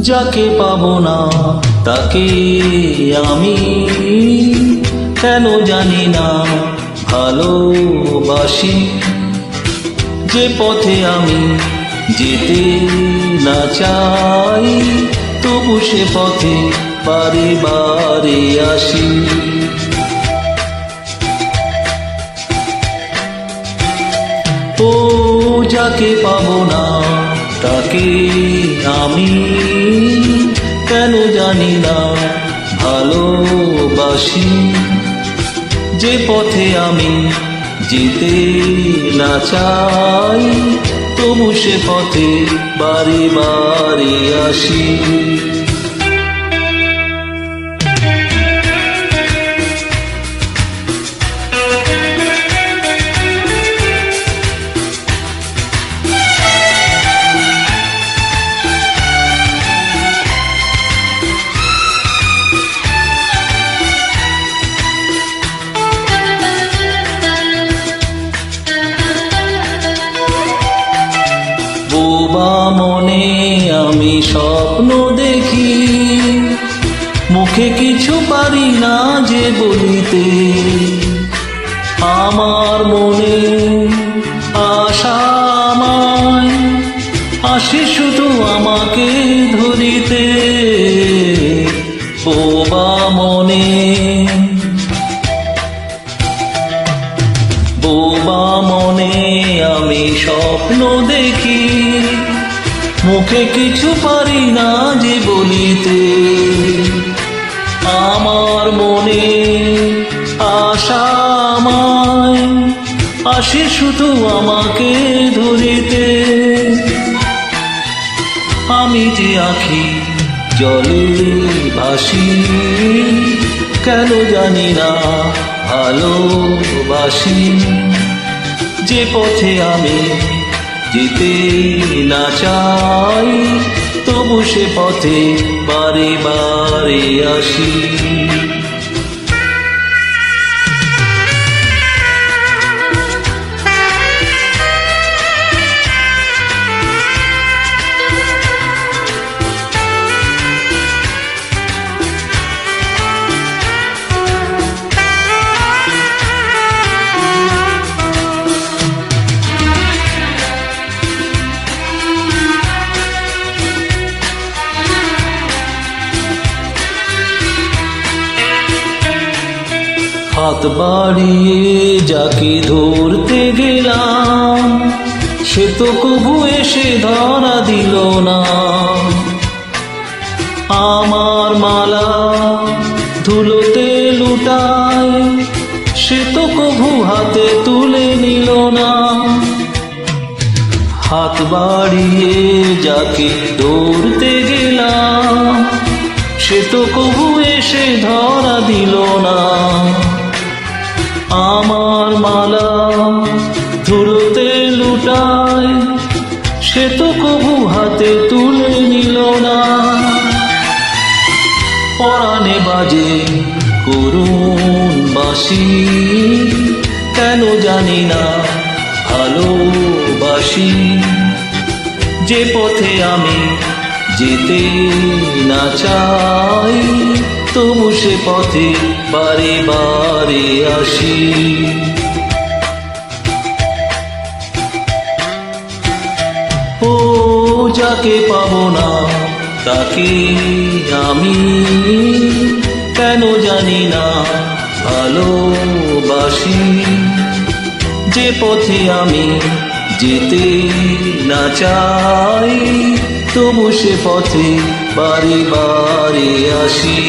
যাকে পাবো না তাকে আমি কেন জানি না ভালোবাসি। যে পথে আমি যেতে না চাই তবু সে পথে বারে বারে আসি। ও যাকে পাবো না তাকে আমি কেন জানি না ভালোবাসি। যে পথে আমি যেতে না চাই তবু সে পথে বারে বারে আসি। বোবা মনে আমি স্বপ্ন দেখি, মুখে কিছু পারি না যে বলিতে। আমার মনে আশা আমায় আসে শুধু আমাকে ধরিতে। বোবা মনে বোবা মনে আমি স্বপ্ন দেখি, মুখে কিছু পারি না যে বলিতে। আমার মনে আশা আমায় আসে শুধু আমাকে ধরিতে। আমি যে আঁখি জলে ভাসি কেন জানি না ভালোবাসি। যে পথে আমি যেতে না চাই তবু সে পথে বারে বারে আসি। হাত বাড়িয়ে যাকে ধরতে গেলাম সে তো কবু এসে ধরা দিল না। আমার মালা ধুলোতে লুটায় সে তো কবু হাতে তুলে নিল না। হাত বাড়িয়ে যাকে ধরতে গেলাম সে তো কবু এসে ধরা দিল না। আমার মালা ধুলোতে লুটায় সে তো কবু হাতে তুলে নিল না। পরাণে বাজে করুণ বাঁশি কেন জানি না ভালোবাসি। যে পথে আমি যেতে না চাই তবু সে পথে বারে বারে আসি। ও যাকে পাবো না তাকে আমি কেন জানি না ভালোবাসি। যে পথে আমি যেতে না চাই তবু সে পথে বারে বারে আসি।